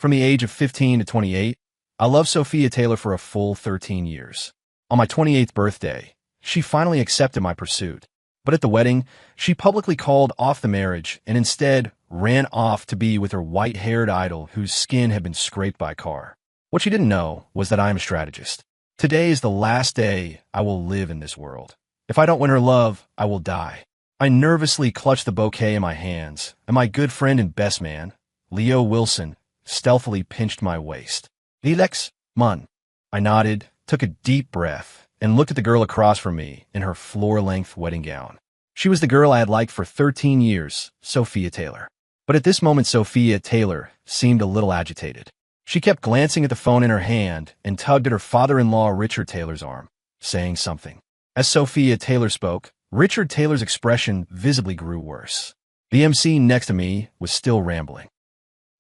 From the age of 15 to 28, I loved Sophia Taylor for a full 13 years. On my 28th birthday, she finally accepted my pursuit. But at the wedding, she publicly called off the marriage and instead ran off to be with her white-haired idol whose skin had been scraped by a car. What she didn't know was that I am a strategist. Today is the last day I will live in this world. If I don't win her love, I will die. I nervously clutched the bouquet in my hands, and my good friend and best man, Leo Wilson, stealthily pinched my waist. Lilex, man. I nodded, took a deep breath, and looked at the girl across from me in her floor-length wedding gown. She was the girl I had liked for 13 years, Sophia Taylor. But at this moment, Sophia Taylor seemed a little agitated. She kept glancing at the phone in her hand and tugged at her father-in-law Richard Taylor's arm, saying something. As Sophia Taylor spoke, Richard Taylor's expression visibly grew worse. The MC next to me was still rambling.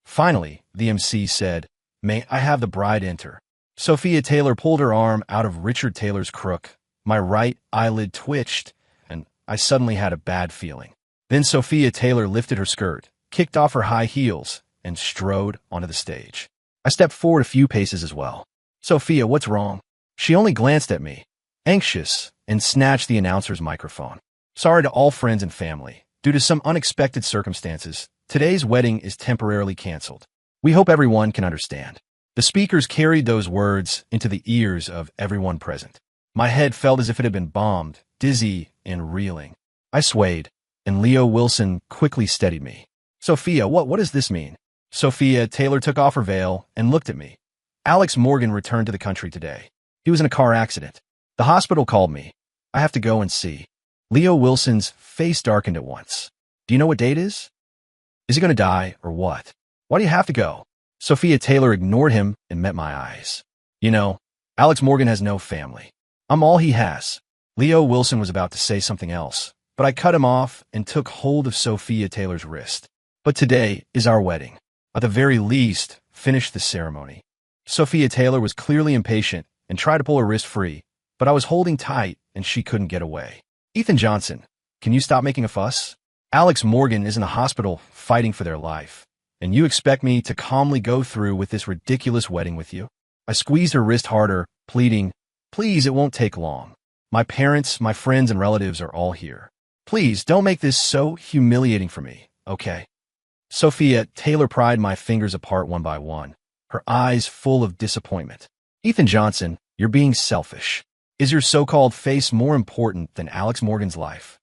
Finally, the MC said, "May I have the bride enter?" Sophia Taylor pulled her arm out of Richard Taylor's crook. My right eyelid twitched, and I suddenly had a bad feeling. Then Sophia Taylor lifted her skirt, kicked off her high heels, and strode onto the stage. I stepped forward a few paces as well. "Sophia, what's wrong?" She only glanced at me, anxious, and snatched the announcer's microphone. "Sorry to all friends and family. Due to some unexpected circumstances, today's wedding is temporarily canceled. We hope everyone can understand." The speakers carried those words into the ears of everyone present. My head felt as if it had been bombed, dizzy and reeling. I swayed, and Leo Wilson quickly steadied me. "Sophia, what does this mean?" Sophia Taylor took off her veil and looked at me. "Alex Morgan returned to the country today. He was in a car accident. The hospital called me. I have to go and see." Leo Wilson's face darkened at once. "Do you know what date it is? Is he going to die or what? Why do you have to go?" Sophia Taylor ignored him and met my eyes. "You know, Alex Morgan has no family. I'm all he has." Leo Wilson was about to say something else, but I cut him off and took hold of Sophia Taylor's wrist. "But today is our wedding. At the very least, finish the ceremony." Sophia Taylor was clearly impatient and tried to pull her wrist free, but I was holding tight and she couldn't get away. "Ethan Johnson, can you stop making a fuss? Alex Morgan is in the hospital fighting for their life, and you expect me to calmly go through with this ridiculous wedding with you?" I squeezed her wrist harder, pleading, "Please, it won't take long. My parents, my friends, and relatives are all here. Please, don't make this so humiliating for me, okay?" Sophia Taylor pried my fingers apart one by one, her eyes full of disappointment. "Ethan Johnson, you're being selfish. Is your so-called face more important than Alex Morgan's life?"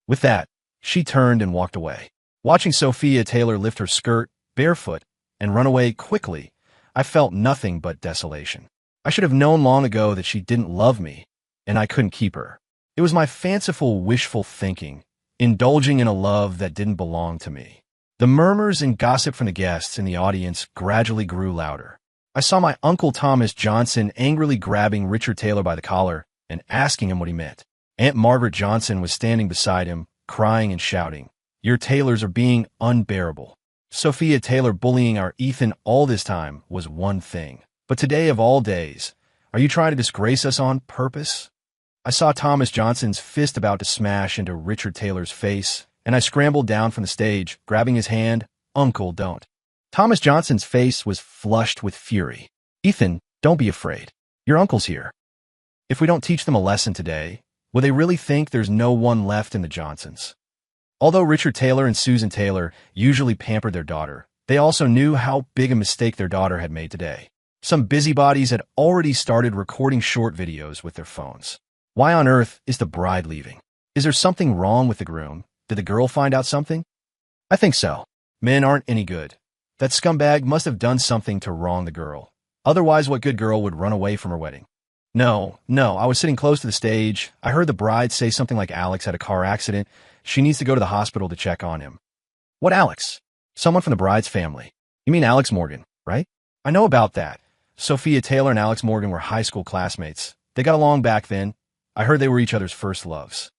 With that, she turned and walked away. Watching Sophia Taylor lift her skirt, barefoot, and run away quickly, I felt nothing but desolation. I should have known long ago that she didn't love me, and I couldn't keep her. It was my fanciful, wishful thinking, indulging in a love that didn't belong to me. The murmurs and gossip from the guests in the audience gradually grew louder. I saw my Uncle Thomas Johnson angrily grabbing Richard Taylor by the collar and asking him what he meant. Aunt Margaret Johnson was standing beside him, crying and shouting, "Your Taylors are being unbearable." Sophia Taylor bullying our Ethan all this time was one thing. But today of all days, are you trying to disgrace us on purpose? I saw Thomas Johnson's fist about to smash into Richard Taylor's face, and I scrambled down from the stage, grabbing his hand. "Uncle, don't." Thomas Johnson's face was flushed with fury. "Ethan, don't be afraid. Your uncle's here. If we don't teach them a lesson today, will they really think there's no one left in the Johnsons?" Although Richard Taylor and Susan Taylor usually pampered their daughter, they also knew how big a mistake their daughter had made today. Some busybodies had already started recording short videos with their phones. Why on earth is the bride leaving? Is there something wrong with the groom? Did the girl find out something? I think so. Men aren't any good. That scumbag must have done something to wrong the girl. Otherwise, what good girl would run away from her wedding? No, I was sitting close to the stage. I heard the bride say something like Alex had a car accident. She needs to go to the hospital to check on him. What Alex? Someone from the bride's family. You mean Alex Morgan, right? I know about that. Sophia Taylor and Alex Morgan were high school classmates. They got along back then. I heard they were each other's first loves.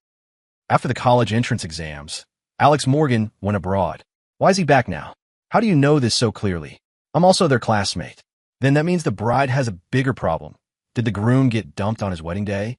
After the college entrance exams, Alex Morgan went abroad. Why is he back now? How do you know this so clearly? I'm also their classmate. Then that means the bride has a bigger problem. Did the groom get dumped on his wedding day?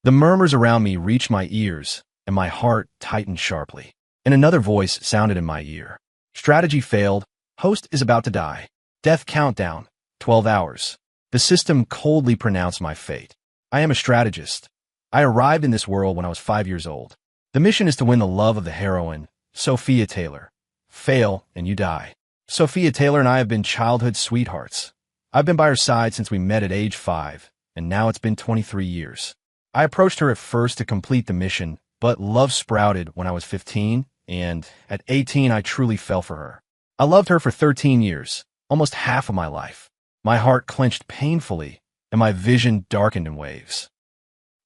The murmurs around me reached my ears, and my heart tightened sharply. And another voice sounded in my ear. Strategy failed. Host is about to die. Death countdown, 12 hours. The system coldly pronounced my fate. I am a strategist. I arrived in this world when I was 5 years old. The mission is to win the love of the heroine, Sophia Taylor. Fail, and you die. Sophia Taylor and I have been childhood sweethearts. I've been by her side since we met at age 5, and now it's been 23 years. I approached her at first to complete the mission, but love sprouted when I was 15, and at 18 I truly fell for her. I loved her for 13 years, almost half of my life. My heart clenched painfully, and my vision darkened in waves.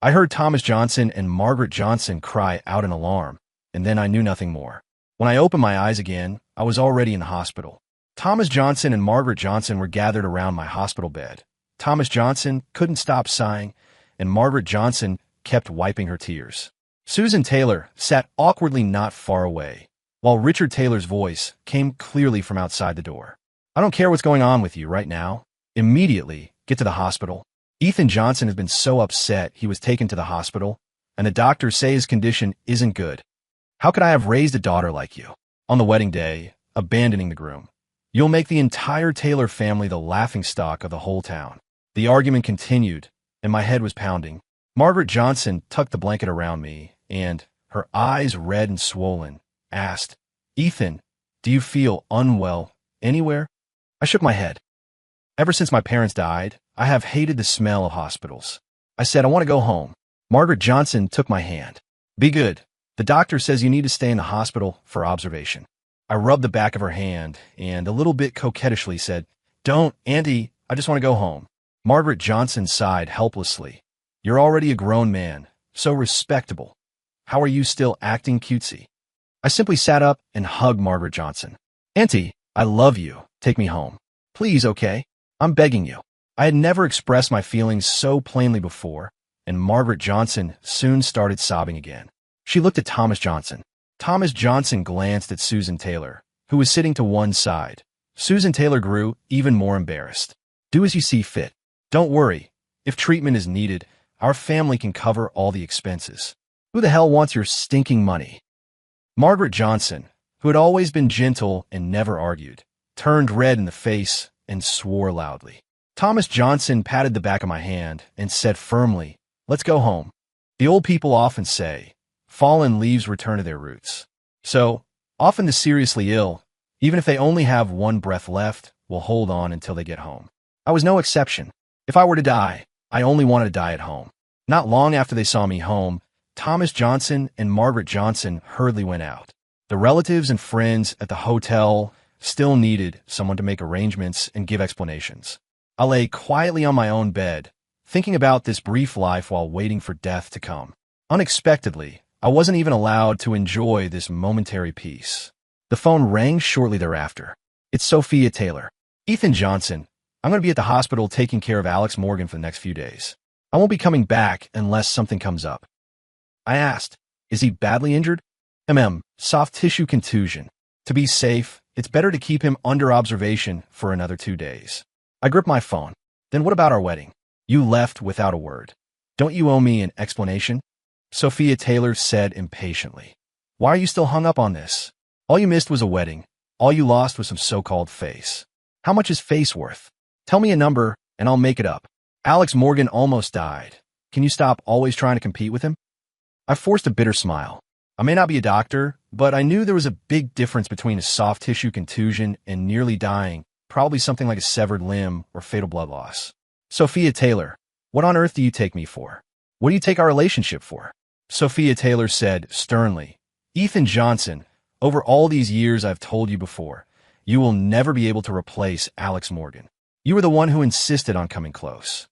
I heard Thomas Johnson and Margaret Johnson cry out in alarm, and then I knew nothing more. When I opened my eyes again, I was already in the hospital. Thomas Johnson and Margaret Johnson were gathered around my hospital bed. Thomas Johnson couldn't stop sighing, and Margaret Johnson kept wiping her tears. Susan Taylor sat awkwardly not far away, while Richard Taylor's voice came clearly from outside the door. I don't care what's going on with you right now. Immediately, get to the hospital. Ethan Johnson has been so upset he was taken to the hospital, and the doctors say his condition isn't good. How could I have raised a daughter like you? On the wedding day, abandoning the groom. You'll make the entire Taylor family the laughingstock of the whole town. The argument continued, and my head was pounding. Margaret Johnson tucked the blanket around me, and, her eyes red and swollen, asked, "Ethan, do you feel unwell anywhere?" I shook my head. Ever since my parents died, I have hated the smell of hospitals. I said, "I want to go home." Margaret Johnson took my hand. "Be good. The doctor says you need to stay in the hospital for observation." I rubbed the back of her hand and, a little bit coquettishly, said, "Don't, Auntie, I just want to go home." Margaret Johnson sighed helplessly. "You're already a grown man, so respectable. How are you still acting cutesy?" I simply sat up and hugged Margaret Johnson. "Auntie, I love you. Take me home. Please, okay? I'm begging you." I had never expressed my feelings so plainly before, and Margaret Johnson soon started sobbing again. She looked at Thomas Johnson. Thomas Johnson glanced at Susan Taylor, who was sitting to one side. Susan Taylor grew even more embarrassed. "Do as you see fit. Don't worry. If treatment is needed, our family can cover all the expenses. Who the hell wants your stinking money?" Margaret Johnson, who had always been gentle and never argued, turned red in the face and swore loudly. Thomas Johnson patted the back of my hand and said firmly, "Let's go home." The old people often say, fallen leaves return to their roots. So, often the seriously ill, even if they only have one breath left, will hold on until they get home. I was no exception. If I were to die, I only wanted to die at home. Not long after they saw me home, Thomas Johnson and Margaret Johnson hurriedly went out. The relatives and friends at the hotel still needed someone to make arrangements and give explanations. I lay quietly on my own bed, thinking about this brief life while waiting for death to come. Unexpectedly, I wasn't even allowed to enjoy this momentary peace. The phone rang shortly thereafter. "It's Sophia Taylor." "Ethan Johnson, I'm going to be at the hospital taking care of Alex Morgan for the next few days. I won't be coming back unless something comes up." I asked, "Is he badly injured?" Soft tissue contusion. To be safe, it's better to keep him under observation for another 2 days." I gripped my phone. "Then what about our wedding? You left without a word. Don't you owe me an explanation?" Sophia Taylor said impatiently. "Why are you still hung up on this? All you missed was a wedding. All you lost was some so-called face. How much is face worth? Tell me a number, and I'll make it up. Alex Morgan almost died. Can you stop always trying to compete with him?" I forced a bitter smile. I may not be a doctor, but I knew there was a big difference between a soft tissue contusion and nearly dying, probably something like a severed limb or fatal blood loss. "Sophia Taylor, what on earth do you take me for? What do you take our relationship for?" Sophia Taylor said sternly, "Ethan Johnson, over all these years I've told you before, you will never be able to replace Alex Morgan. You were the one who insisted on coming close."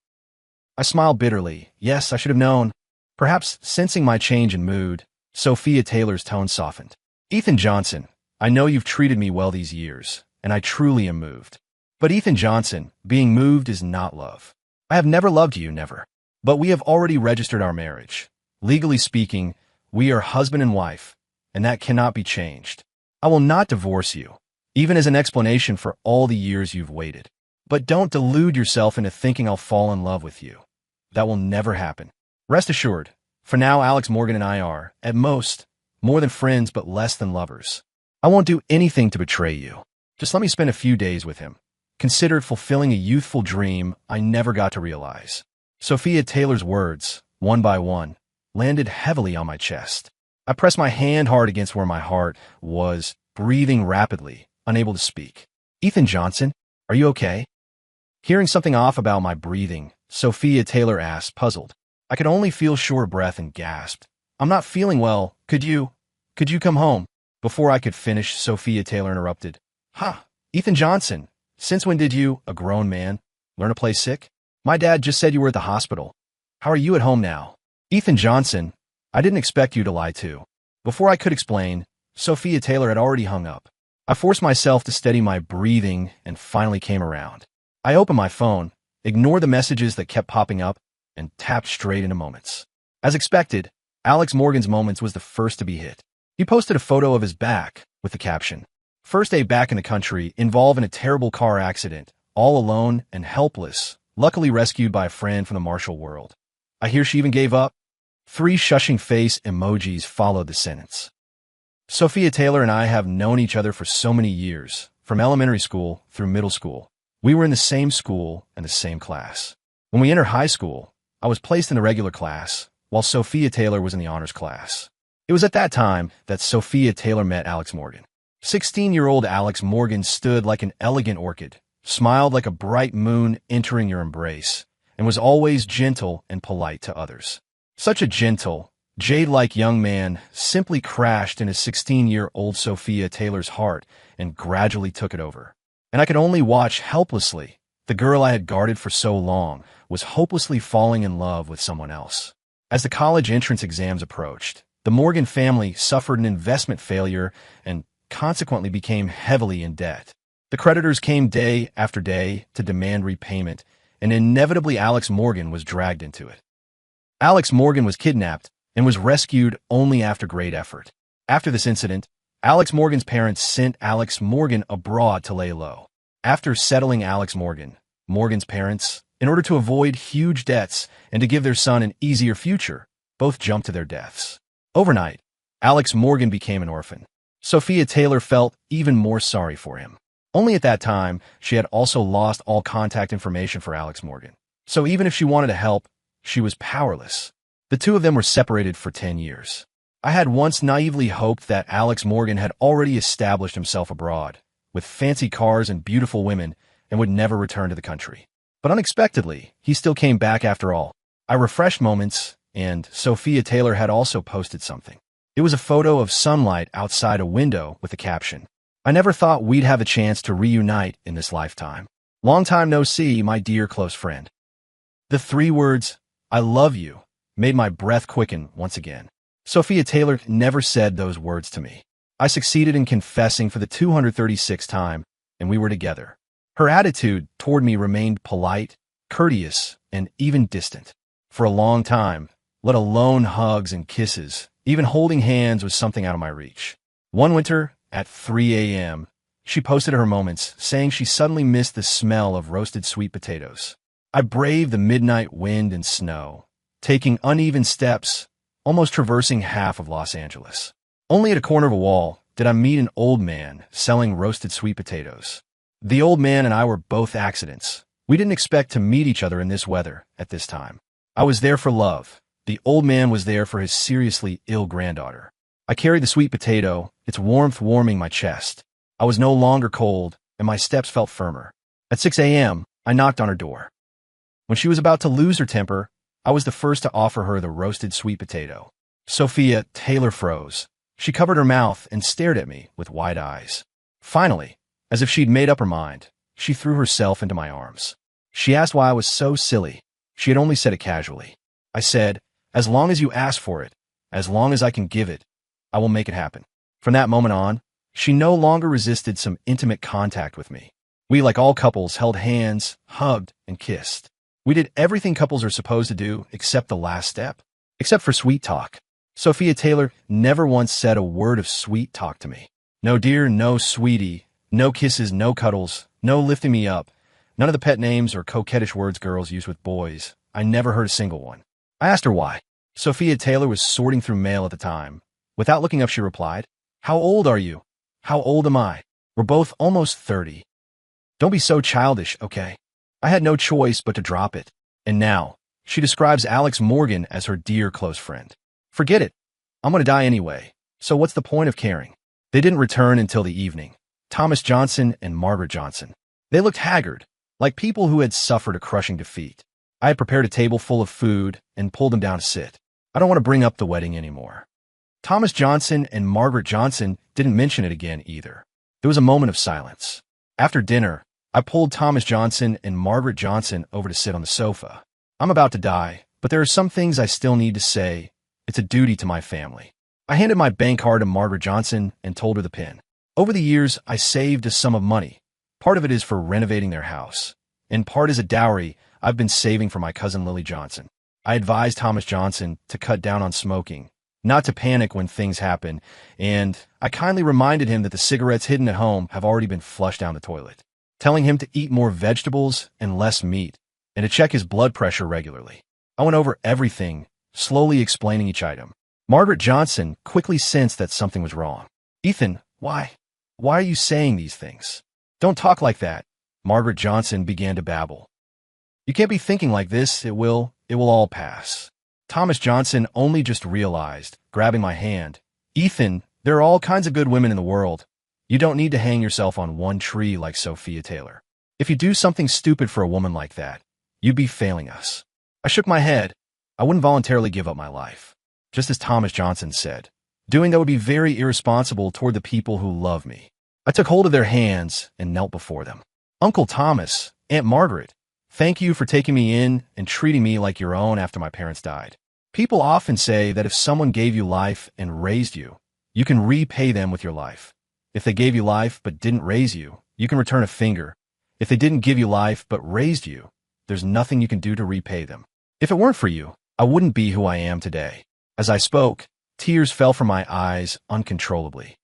I smiled bitterly. Yes, I should have known. Perhaps sensing my change in mood, Sophia Taylor's tone softened. "Ethan Johnson, I know you've treated me well these years, and I truly am moved. But Ethan Johnson, being moved is not love. I have never loved you, never. But we have already registered our marriage. Legally speaking, we are husband and wife, and that cannot be changed. I will not divorce you, even as an explanation for all the years you've waited. But don't delude yourself into thinking I'll fall in love with you. That will never happen. Rest assured, for now Alex Morgan and I are, at most, more than friends but less than lovers. I won't do anything to betray you. Just let me spend a few days with him. considered fulfilling a youthful dream I never got to realize. Sophia Taylor's words, one by one, landed heavily on my chest. I pressed my hand hard against where my heart was, breathing rapidly, unable to speak. "Ethan Johnson, are you okay?" Hearing something off about my breathing, Sophia Taylor asked, puzzled. I could only feel short breath and gasped. "I'm not feeling well. Could you come home?" Before I could finish, Sophia Taylor interrupted. "Huh, Ethan Johnson, since when did you, a grown man, learn to play sick? My dad just said you were at the hospital. How are you at home now?" "Ethan Johnson, I didn't expect you to lie too." Before I could explain, Sophia Taylor had already hung up. I forced myself to steady my breathing and finally came around. I opened my phone, ignored the messages that kept popping up, and tapped straight into Moments. As expected, Alex Morgan's Moments was the first to be hit. He posted a photo of his back with the caption, "First day back in the country, involved in a terrible car accident, all alone and helpless, luckily rescued by a friend from the Marshall world. I hear she even gave up." 3 shushing face emojis followed the sentence. Sophia Taylor and I have known each other for so many years, from elementary school through middle school. We were in the same school and the same class. When we entered high school, I was placed in the regular class, while Sophia Taylor was in the honors class. It was at that time that Sophia Taylor met Alex Morgan. 16-year-old Alex Morgan stood like an elegant orchid, smiled like a bright moon entering your embrace, and was always gentle and polite to others. Such a gentle, jade-like young man simply crashed into 16-year-old Sophia Taylor's heart and gradually took it over. And I could only watch helplessly. The girl I had guarded for so long was hopelessly falling in love with someone else. As the college entrance exams approached, the Morgan family suffered an investment failure and consequently became heavily in debt. The creditors came day after day to demand repayment, and inevitably Alex Morgan was dragged into it. Alex Morgan was kidnapped and was rescued only after great effort. After this incident, Alex Morgan's parents sent Alex Morgan abroad to lay low. After settling Alex Morgan, Morgan's parents, in order to avoid huge debts and to give their son an easier future, both jumped to their deaths. Overnight, Alex Morgan became an orphan. Sophia Taylor felt even more sorry for him. Only at that time, she had also lost all contact information for Alex Morgan. So even if she wanted to help, she was powerless. The two of them were separated for 10 years. I had once naively hoped that Alex Morgan had already established himself abroad, with fancy cars and beautiful women, and would never return to the country. But unexpectedly, he still came back after all. I refreshed Moments, and Sophia Taylor had also posted something. It was a photo of sunlight outside a window with the caption, "I never thought we'd have a chance to reunite in this lifetime. Long time no see, my dear close friend." The 3 words, "I love you," made my breath quicken once again. Sophia Taylor never said those words to me. I succeeded in confessing for the 236th time, and we were together. Her attitude toward me remained polite, courteous, and even distant. For a long time, let alone hugs and kisses, even holding hands was something out of my reach. One winter, at 3 a.m., she posted her Moments, saying she suddenly missed the smell of roasted sweet potatoes. I braved the midnight wind and snow, taking uneven steps, almost traversing half of Los Angeles. Only at a corner of a wall did I meet an old man selling roasted sweet potatoes. The old man and I were both accidents. We didn't expect to meet each other in this weather at this time. I was there for love. The old man was there for his seriously ill granddaughter. I carried the sweet potato, its warmth warming my chest. I was no longer cold, and my steps felt firmer. At 6 a.m., I knocked on her door. When she was about to lose her temper, I was the first to offer her the roasted sweet potato. Sophia Taylor froze. She covered her mouth and stared at me with wide eyes. Finally, as if she'd made up her mind, she threw herself into my arms. She asked why I was so silly. She had only said it casually. I said, "As long as you ask for it, as long as I can give it, I will make it happen." From that moment on, she no longer resisted some intimate contact with me. We, like all couples, held hands, hugged, and kissed. We did everything couples are supposed to do except the last step, except for sweet talk. Sophia Taylor never once said a word of sweet talk to me. No dear, no sweetie, no kisses, no cuddles, no lifting me up, none of the pet names or coquettish words girls use with boys. I never heard a single one. I asked her why. Sophia Taylor was sorting through mail at the time. Without looking up, she replied, "How old are you?" "How old am I?" "We're both almost 30. Don't be so childish, okay? I had no choice but to drop it. And now, she describes Alex Morgan as her dear close friend. Forget it. I'm gonna die anyway. So what's the point of caring? They didn't return until the evening. Thomas Johnson and Margaret Johnson. They looked haggard, like people who had suffered a crushing defeat. I had prepared a table full of food and pulled them down to sit. I don't want to bring up the wedding anymore. Thomas Johnson and Margaret Johnson didn't mention it again either. There was a moment of silence. After dinner, I pulled Thomas Johnson and Margaret Johnson over to sit on the sofa. I'm about to die, but there are some things I still need to say. It's a duty to my family. I handed my bank card to Margaret Johnson and told her the PIN. Over the years, I saved a sum of money. Part of it is for renovating their house, and part is a dowry I've been saving for my cousin Lily Johnson. I advised Thomas Johnson to cut down on smoking, not to panic when things happen, and I kindly reminded him that the cigarettes hidden at home have already been flushed down the toilet, telling him to eat more vegetables and less meat, and to check his blood pressure regularly. I went over everything, slowly explaining each item. Margaret Johnson quickly sensed that something was wrong. Ethan, why? Why are you saying these things? Don't talk like that. Margaret Johnson began to babble. You can't be thinking like this. It will all pass. Thomas Johnson only just realized, grabbing my hand, Ethan, there are all kinds of good women in the world. You don't need to hang yourself on one tree like Sophia Taylor. If you do something stupid for a woman like that, you'd be failing us. I shook my head. I wouldn't voluntarily give up my life. Just as Thomas Johnson said, doing that would be very irresponsible toward the people who love me. I took hold of their hands and knelt before them. Uncle Thomas, Aunt Margaret, thank you for taking me in and treating me like your own after my parents died. People often say that if someone gave you life and raised you, you can repay them with your life. If they gave you life but didn't raise you, you can return a finger. If they didn't give you life but raised you, there's nothing you can do to repay them. If it weren't for you, I wouldn't be who I am today. As I spoke, tears fell from my eyes uncontrollably.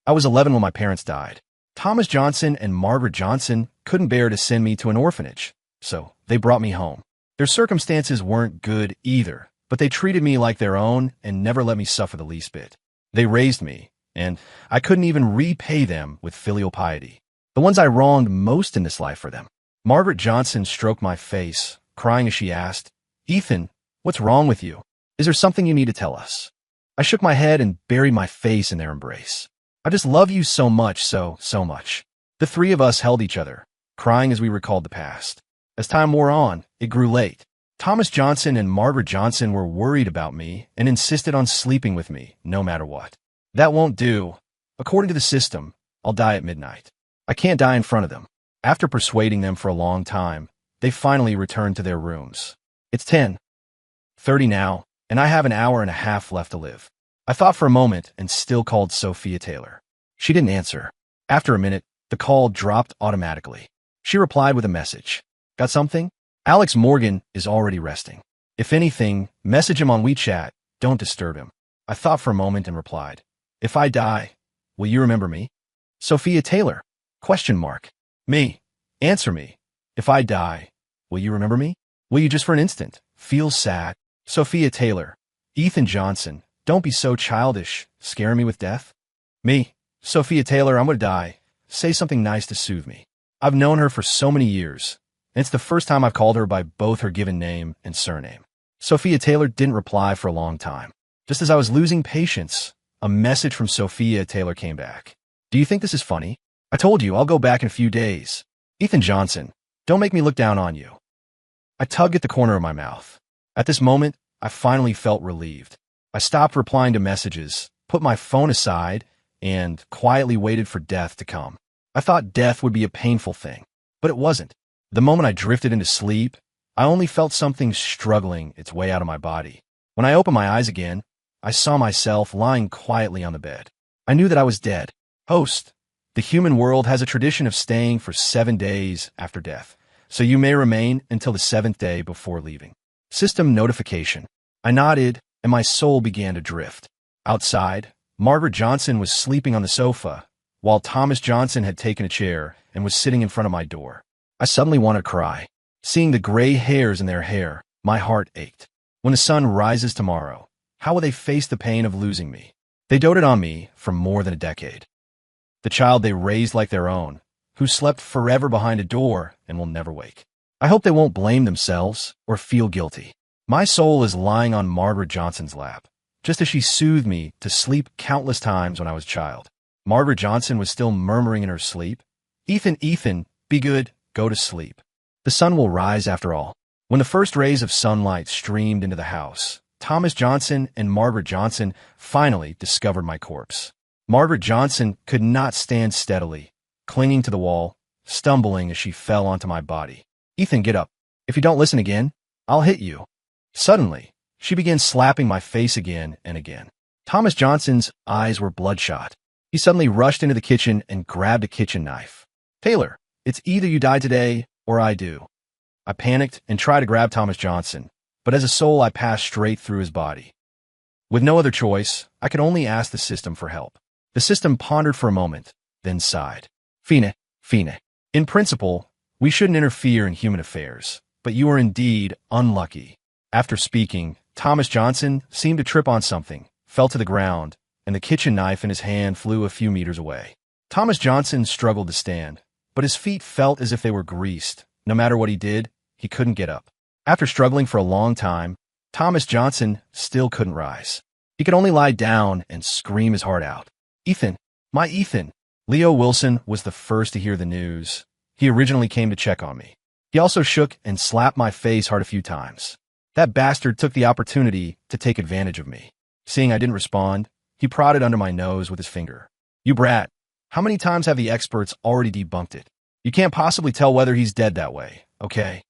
I was 11 when my parents died. Thomas Johnson and Margaret Johnson couldn't bear to send me to an orphanage, so they brought me home. Their circumstances weren't good either, but they treated me like their own and never let me suffer the least bit. They raised me, and I couldn't even repay them with filial piety. The ones I wronged most in this life for them. Margaret Johnson stroked my face, crying as she asked, Ethan, what's wrong with you? Is there something you need to tell us? I shook my head and buried my face in their embrace. I just love you so much, so much. The three of us held each other, crying as we recalled the past. As time wore on, it grew late. Thomas Johnson and Margaret Johnson were worried about me and insisted on sleeping with me, no matter what. That won't do. According to the system, I'll die at midnight. I can't die in front of them. After persuading them for a long time, they finally returned to their rooms. It's 10:30 now, and I have an hour and a half left to live. I thought for a moment and still called Sophia Taylor. She didn't answer. After a minute, the call dropped automatically. She replied with a message. Got something? Alex Morgan is already resting. If anything, message him on WeChat. Don't disturb him. I thought for a moment and replied. If I die, will you remember me? Sophia Taylor? Question mark. Me. Answer me. If I die, will you remember me? Will you just for an instant feel sad? Sophia Taylor. Ethan Johnson. Don't be so childish, scaring me with death. Me, Sophia Taylor, I'm gonna die. Say something nice to soothe me. I've known her for so many years, and it's the first time I've called her by both her given name and surname. Sophia Taylor didn't reply for a long time. Just as I was losing patience, a message from Sophia Taylor came back. Do you think this is funny? I told you I'll go back in a few days. Ethan Johnson, don't make me look down on you. I tugged at the corner of my mouth. At this moment, I finally felt relieved. I stopped replying to messages, put my phone aside, and quietly waited for death to come. I thought death would be a painful thing, but it wasn't. The moment I drifted into sleep, I only felt something struggling its way out of my body. When I opened my eyes again, I saw myself lying quietly on the bed. I knew that I was dead. Host, the human world has a tradition of staying for 7 days after death, so you may remain until the 7th day before leaving. System notification. I nodded, and my soul began to drift. Outside, Margaret Johnson was sleeping on the sofa, while Thomas Johnson had taken a chair and was sitting in front of my door. I suddenly wanted to cry. Seeing the gray hairs in their hair, my heart ached. When the sun rises tomorrow, how will they face the pain of losing me? They doted on me for more than a decade. The child they raised like their own, who slept forever behind a door and will never wake. I hope they won't blame themselves or feel guilty. My soul is lying on Margaret Johnson's lap, just as she soothed me to sleep countless times when I was a child. Margaret Johnson was still murmuring in her sleep, "Ethan, Ethan, be good, go to sleep. The sun will rise after all." When the first rays of sunlight streamed into the house, Thomas Johnson and Margaret Johnson finally discovered my corpse. Margaret Johnson could not stand steadily, clinging to the wall, stumbling as she fell onto my body. "Ethan, get up. If you don't listen again, I'll hit you." Suddenly, she began slapping my face again and again. Thomas Johnson's eyes were bloodshot. He suddenly rushed into the kitchen and grabbed a kitchen knife. "Taylor, it's either you die today or I do." I panicked and tried to grab Thomas Johnson, but as a soul I passed straight through his body. With no other choice, I could only ask the system for help. The system pondered for a moment, then sighed. Fine. In principle, we shouldn't interfere in human affairs, but you are indeed unlucky." After speaking, Thomas Johnson seemed to trip on something, fell to the ground, and the kitchen knife in his hand flew a few meters away. Thomas Johnson struggled to stand, but his feet felt as if they were greased. No matter what he did, he couldn't get up. After struggling for a long time, Thomas Johnson still couldn't rise. He could only lie down and scream his heart out. "Ethan, my Ethan!" Leo Wilson was the first to hear the news. He originally came to check on me. He also shook and slapped my face hard a few times. That bastard took the opportunity to take advantage of me. Seeing I didn't respond, he prodded under my nose with his finger. "You brat, how many times have the experts already debunked it? You can't possibly tell whether he's dead that way, okay?"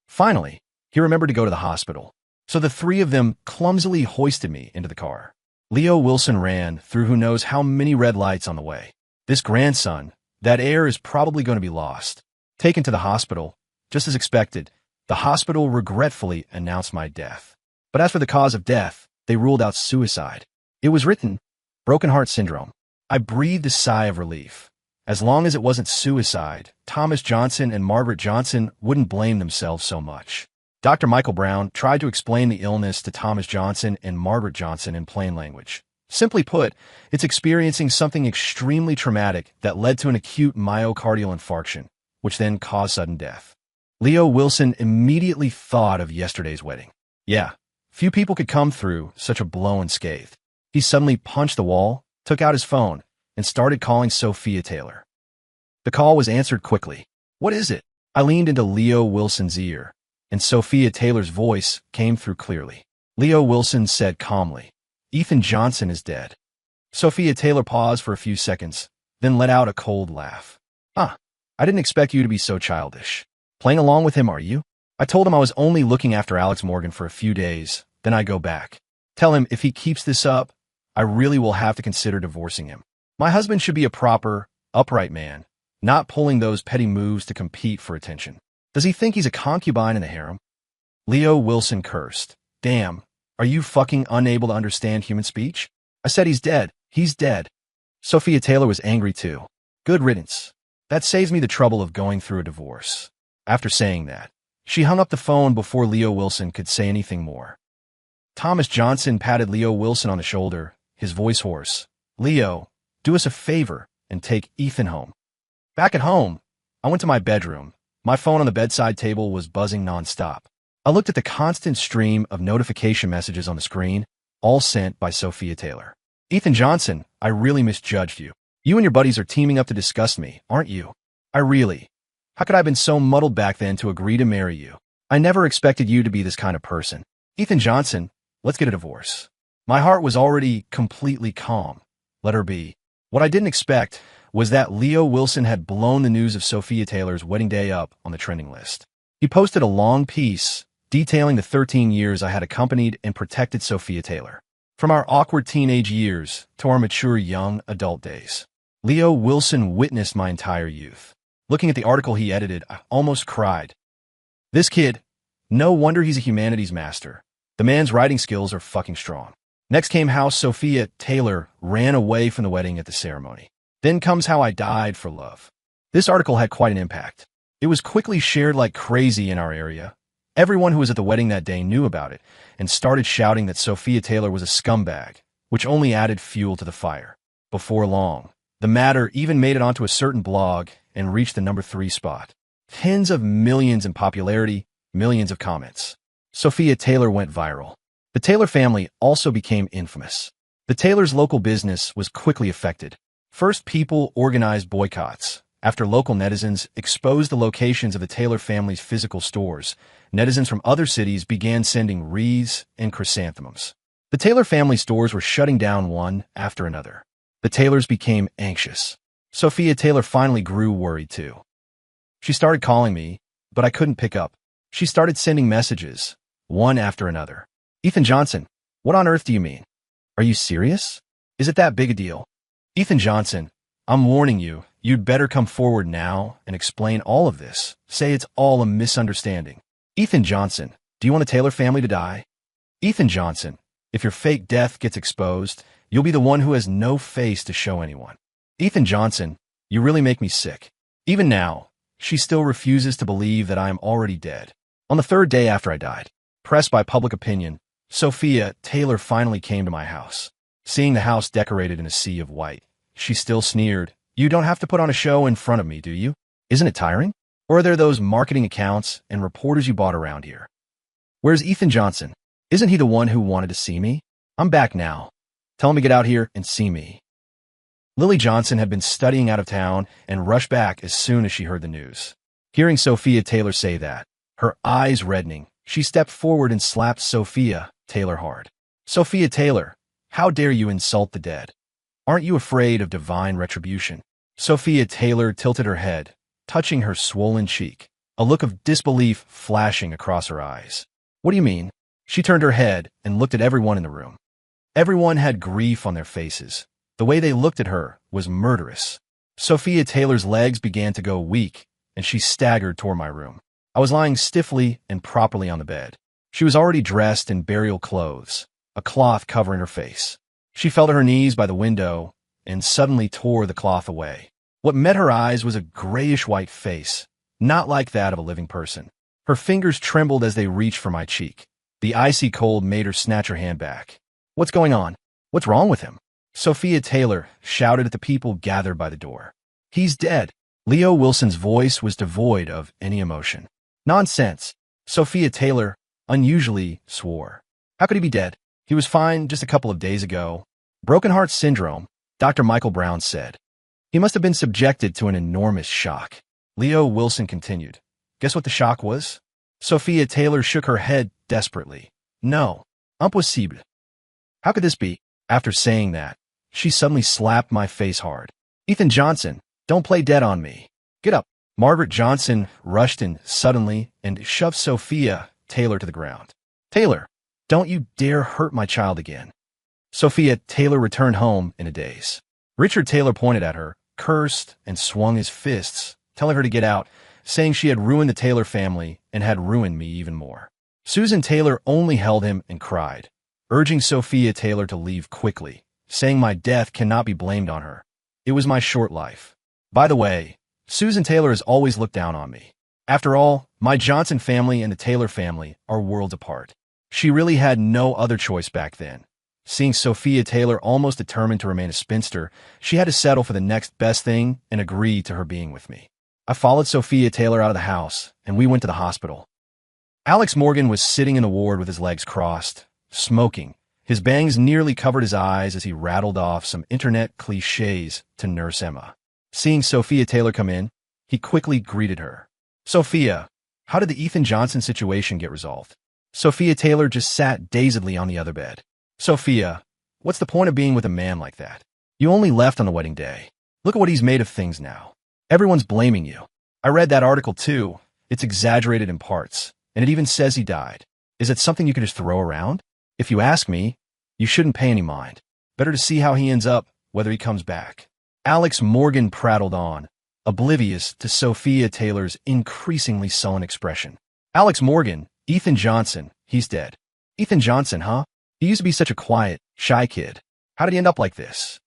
Finally, he remembered to go to the hospital, so the three of them clumsily hoisted me into the car. Leo Wilson ran through who knows how many red lights on the way. This grandson, that heir, is probably going to be lost. Taken to the hospital, just as expected, the hospital regretfully announced my death. But as for the cause of death, they ruled out suicide. It was written, broken heart syndrome. I breathed a sigh of relief. As long as it wasn't suicide, Thomas Johnson and Margaret Johnson wouldn't blame themselves so much. Dr. Michael Brown tried to explain the illness to Thomas Johnson and Margaret Johnson in plain language. Simply put, it's experiencing something extremely traumatic that led to an acute myocardial infarction, which then caused sudden death. Leo Wilson immediately thought of yesterday's wedding. Yeah, few people could come through such a blow unscathed. He suddenly punched the wall, took out his phone, and started calling Sophia Taylor. The call was answered quickly. "What is it?" I leaned into Leo Wilson's ear, and Sophia Taylor's voice came through clearly. Leo Wilson said calmly, "Ethan Johnson is dead." Sophia Taylor paused for a few seconds, then let out a cold laugh. I didn't expect you to be so childish. Playing along with him, are you?" I told him I was only looking after Alex Morgan for a few days, then I'd go back. Tell him if he keeps this up, I really will have to consider divorcing him. My husband should be a proper, upright man, not pulling those petty moves to compete for attention. Does he think he's a concubine in the harem? Leo Wilson cursed. "Damn, are you fucking unable to understand human speech? I said he's dead. He's dead." Sophia Taylor was angry too. "Good riddance. That saves me the trouble of going through a divorce." After saying that, she hung up the phone before Leo Wilson could say anything more. Thomas Johnson patted Leo Wilson on the shoulder, his voice hoarse. "Leo, do us a favor and take Ethan home." Back at home, I went to my bedroom. My phone on the bedside table was buzzing nonstop. I looked at the constant stream of notification messages on the screen, all sent by Sophia Taylor. "Ethan Johnson, I really misjudged you. You and your buddies are teaming up to disgust me, aren't you? How could I have been so muddled back then to agree to marry you? I never expected you to be this kind of person. Ethan Johnson, let's get a divorce." My heart was already completely calm. Let her be. What I didn't expect was that Leo Wilson had blown the news of Sophia Taylor's wedding day up on the trending list. He posted a long piece detailing the 13 years I had accompanied and protected Sophia Taylor. From our awkward teenage years to our mature young adult days. Leo Wilson witnessed my entire youth. Looking at the article he edited, I almost cried. This kid, no wonder he's a humanities master. The man's writing skills are fucking strong. Next came how Sophia Taylor ran away from the wedding at the ceremony. Then comes how I died for love. This article had quite an impact. It was quickly shared like crazy in our area. Everyone who was at the wedding that day knew about it and started shouting that Sophia Taylor was a scumbag, which only added fuel to the fire. Before long, the matter even made it onto a certain blog and reached the number 3 spot. Tens of millions in popularity, millions of comments. Sophia Taylor went viral. The Taylor family also became infamous. The Taylors' local business was quickly affected. First, people organized boycotts. After local netizens exposed the locations of the Taylor family's physical stores, netizens from other cities began sending wreaths and chrysanthemums. The Taylor family stores were shutting down one after another. The Taylors became anxious. Sophia Taylor finally grew worried too. She started calling me, but I couldn't pick up. She started sending messages, one after another. Ethan Johnson, what on earth do you mean? Are you serious? Is it that big a deal? Ethan Johnson, I'm warning you, you'd better come forward now and explain all of this. Say it's all a misunderstanding. Ethan Johnson, do you want the Taylor family to die? Ethan Johnson, if your fake death gets exposed, you'll be the one who has no face to show anyone. Ethan Johnson, you really make me sick. Even now, she still refuses to believe that I am already dead. On the 3rd day after I died, pressed by public opinion, Sophia Taylor finally came to my house. Seeing the house decorated in a sea of white, she still sneered, "You don't have to put on a show in front of me, do you? Isn't it tiring? Or are there those marketing accounts and reporters you bought around here? Where's Ethan Johnson? Isn't he the one who wanted to see me? I'm back now. Tell him to get out here and see me." Lily Johnson had been studying out of town and rushed back as soon as she heard the news. Hearing Sophia Taylor say that, her eyes reddening, she stepped forward and slapped Sophia Taylor hard. "Sophia Taylor, how dare you insult the dead? Aren't you afraid of divine retribution?" Sophia Taylor tilted her head, touching her swollen cheek, a look of disbelief flashing across her eyes. "What do you mean?" She turned her head and looked at everyone in the room. Everyone had grief on their faces. The way they looked at her was murderous. Sophia Taylor's legs began to go weak, and she staggered toward my room. I was lying stiffly and properly on the bed. She was already dressed in burial clothes, a cloth covering her face. She fell to her knees by the window and suddenly tore the cloth away. What met her eyes was a grayish-white face, not like that of a living person. Her fingers trembled as they reached for my cheek. The icy cold made her snatch her hand back. "What's going on? What's wrong with him?" Sophia Taylor shouted at the people gathered by the door. "He's dead." Leo Wilson's voice was devoid of any emotion. "Nonsense." Sophia Taylor unusually swore. "How could he be dead? He was fine just a couple of days ago." "Broken heart syndrome," Dr. Michael Brown said. "He must have been subjected to an enormous shock." Leo Wilson continued. "Guess what the shock was?" Sophia Taylor shook her head desperately. "No, impossible." "How could this be?" After saying that, she suddenly slapped my face hard. "Ethan Johnson, don't play dead on me. Get up." Margaret Johnson rushed in suddenly and shoved Sophia Taylor to the ground. "Taylor, don't you dare hurt my child again." Sophia Taylor returned home in a daze. Richard Taylor pointed at her, cursed, and swung his fists, telling her to get out, saying she had ruined the Taylor family and had ruined me even more. Susan Taylor only held him and cried, urging Sophia Taylor to leave quickly, saying my death cannot be blamed on her. It was my short life. By the way, Susan Taylor has always looked down on me. After all, my Johnson family and the Taylor family are worlds apart. She really had no other choice back then. Seeing Sophia Taylor almost determined to remain a spinster, she had to settle for the next best thing and agree to her being with me. I followed Sophia Taylor out of the house, and we went to the hospital. Alex Morgan was sitting in the ward with his legs crossed, smoking. His bangs nearly covered his eyes as he rattled off some internet cliches to Nurse Emma. Seeing Sophia Taylor come in, he quickly greeted her. "Sophia, how did the Ethan Johnson situation get resolved?" Sophia Taylor just sat dazedly on the other bed. "Sophia, what's the point of being with a man like that? You only left on the wedding day. Look at what he's made of things now. Everyone's blaming you. I read that article too. It's exaggerated in parts, and it even says he died. Is it something you can just throw around? If you ask me, you shouldn't pay any mind. Better to see how he ends up, whether he comes back." Alex Morgan prattled on, oblivious to Sophia Taylor's increasingly sullen expression. "Alex Morgan, Ethan Johnson, he's dead." "Ethan Johnson, huh? He used to be such a quiet, shy kid. How did he end up like this?"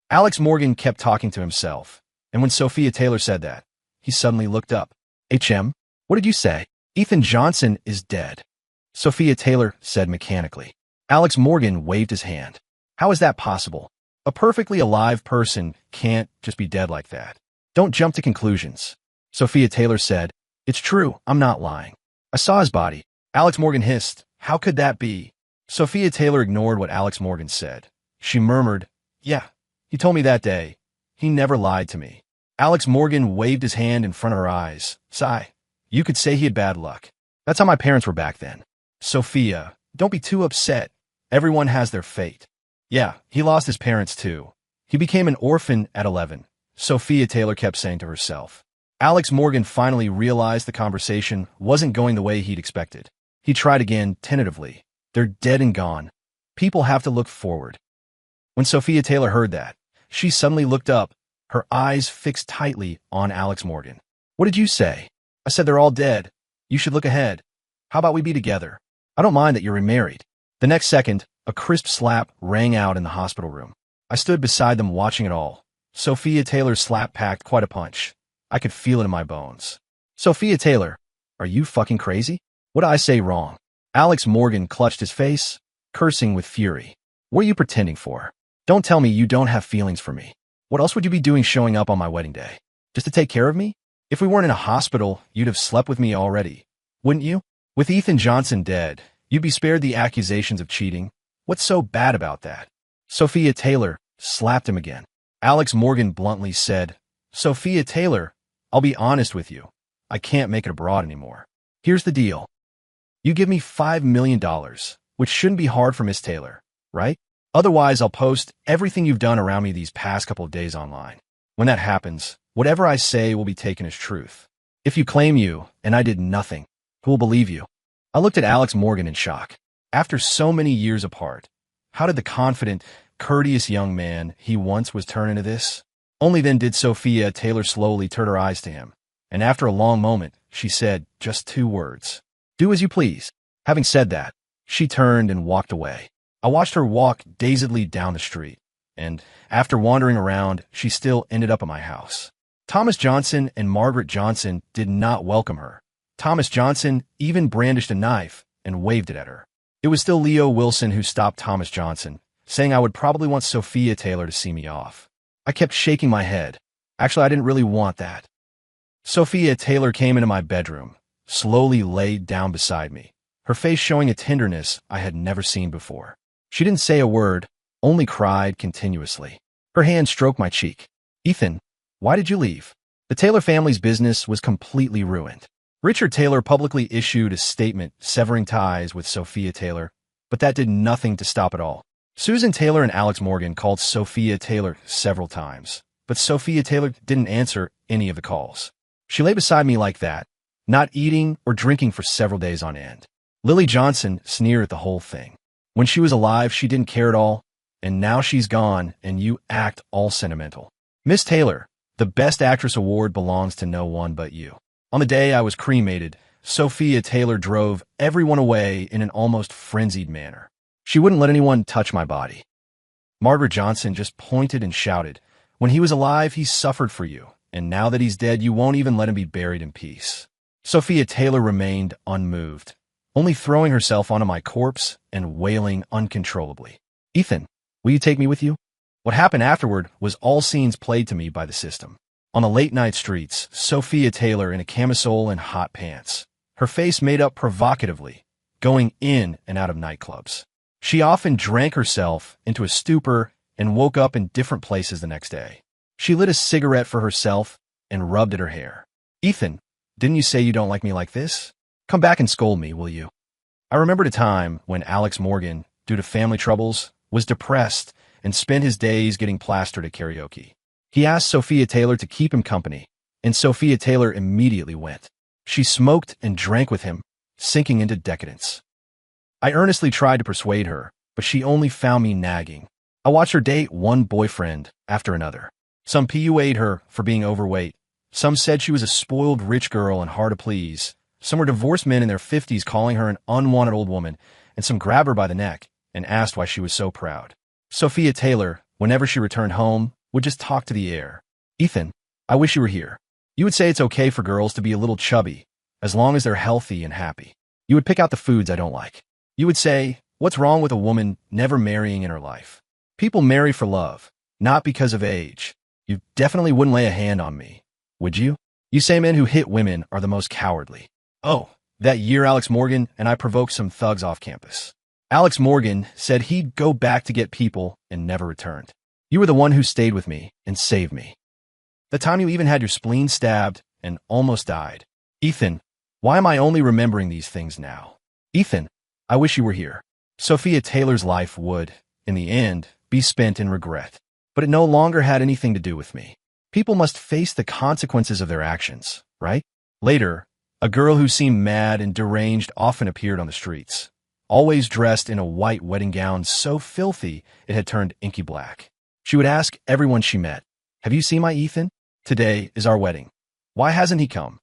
Alex Morgan kept talking to himself, and when Sophia Taylor said that, he suddenly looked up. "HM, what did you say?" "Ethan Johnson is dead," Sophia Taylor said mechanically. Alex Morgan waved his hand. "How is that possible? A perfectly alive person can't just be dead like that." Don't jump to conclusions. Sophia Taylor said, It's true, I'm not lying. I saw his body. Alex Morgan hissed, How could that be? Sophia Taylor ignored what Alex Morgan said. She murmured, Yeah, he told me that day. He never lied to me. Alex Morgan waved his hand in front of her eyes. Sigh. You could say he had bad luck. That's how my parents were back then. Sophia, don't be too upset. Everyone has their fate. Yeah, he lost his parents too. He became an orphan at 11. Sophia Taylor kept saying to herself. Alex Morgan finally realized the conversation wasn't going the way he'd expected. He tried again, tentatively. They're dead and gone. People have to look forward. When Sophia Taylor heard that, she suddenly looked up, her eyes fixed tightly on Alex Morgan. What did you say? I said they're all dead. You should look ahead. How about we be together? I don't mind that you're remarried. The next second, a crisp slap rang out in the hospital room. I stood beside them watching it all. Sophia Taylor's slap packed quite a punch. I could feel it in my bones. Sophia Taylor, are you fucking crazy? What did I say wrong? Alex Morgan clutched his face, cursing with fury. What are you pretending for? Don't tell me you don't have feelings for me. What else would you be doing showing up on my wedding day? Just to take care of me? If we weren't in a hospital, you'd have slept with me already, wouldn't you? With Ethan Johnson dead, you'd be spared the accusations of cheating. What's so bad about that? Sophia Taylor slapped him again. Alex Morgan bluntly said, Sophia Taylor, I'll be honest with you. I can't make it abroad anymore. Here's the deal. You give me $5 million, which shouldn't be hard for Miss Taylor, right? Otherwise, I'll post everything you've done around me these past couple of days online. When that happens, whatever I say will be taken as truth. If you claim you, and I did nothing, who will believe you? I looked at Alex Morgan in shock. After so many years apart, how did the confident, courteous young man he once was turn into this? Only then did Sophia Taylor slowly turn her eyes to him, and after a long moment, she said just 2 words. Do as you please. Having said that, she turned and walked away. I watched her walk dazedly down the street, and after wandering around, she still ended up at my house. Thomas Johnson and Margaret Johnson did not welcome her. Thomas Johnson even brandished a knife and waved it at her. It was still Leo Wilson who stopped Thomas Johnson, saying I would probably want Sophia Taylor to see me off. I kept shaking my head. Actually, I didn't really want that. Sophia Taylor came into my bedroom, slowly laid down beside me, her face showing a tenderness I had never seen before. She didn't say a word, only cried continuously. Her hand stroked my cheek. Ethan, why did you leave? The Taylor family's business was completely ruined. Richard Taylor publicly issued a statement severing ties with Sophia Taylor, but that did nothing to stop it all. Susan Taylor and Alex Morgan called Sophia Taylor several times, but Sophia Taylor didn't answer any of the calls. She lay beside me like that, not eating or drinking for several days on end. Lily Johnson sneered at the whole thing. When she was alive, she didn't care at all, and now she's gone, and you act all sentimental. Miss Taylor, the Best Actress award belongs to no one but you. On the day I was cremated, Sophia Taylor drove everyone away in an almost frenzied manner. She wouldn't let anyone touch my body. Margaret Johnson just pointed and shouted, When he was alive, he suffered for you, and now that he's dead, you won't even let him be buried in peace. Sophia Taylor remained unmoved, only throwing herself onto my corpse and wailing uncontrollably. Ethan, will you take me with you? What happened afterward was all scenes played to me by the system. On the late-night streets, Sophia Taylor in a camisole and hot pants, her face made up provocatively, going in and out of nightclubs. She often drank herself into a stupor and woke up in different places the next day. She lit a cigarette for herself and rubbed at her hair. Ethan, didn't you say you don't like me like this? Come back and scold me, will you? I remembered a time when Alex Morgan, due to family troubles, was depressed and spent his days getting plastered at karaoke. He asked Sophia Taylor to keep him company, and Sophia Taylor immediately went. She smoked and drank with him, sinking into decadence. I earnestly tried to persuade her, but she only found me nagging. I watched her date one boyfriend after another. Some PUA'd her for being overweight. Some said she was a spoiled rich girl and hard to please. Some were divorced men in their 50s calling her an unwanted old woman, and some grabbed her by the neck and asked why she was so proud. Sophia Taylor, whenever she returned home, would just talk to the air. Ethan, I wish you were here. You would say it's okay for girls to be a little chubby, as long as they're healthy and happy. You would pick out the foods I don't like. You would say, what's wrong with a woman never marrying in her life? People marry for love, not because of age. You definitely wouldn't lay a hand on me. would you? You say men who hit women are the most cowardly. Oh, that year Alex Morgan and I provoked some thugs off campus. Alex Morgan said he'd go back to get people and never returned. You were the one who stayed with me and saved me. The time you even had your spleen stabbed and almost died. Ethan, why am I only remembering these things now? Ethan, I wish you were here. Sophia Taylor's life would, in the end, be spent in regret. But it no longer had anything to do with me. People must face the consequences of their actions, right? Later, a girl who seemed mad and deranged often appeared on the streets, always dressed in a white wedding gown so filthy it had turned inky black. She would ask everyone she met, "Have you seen my Ethan? Today is our wedding. Why hasn't he come?"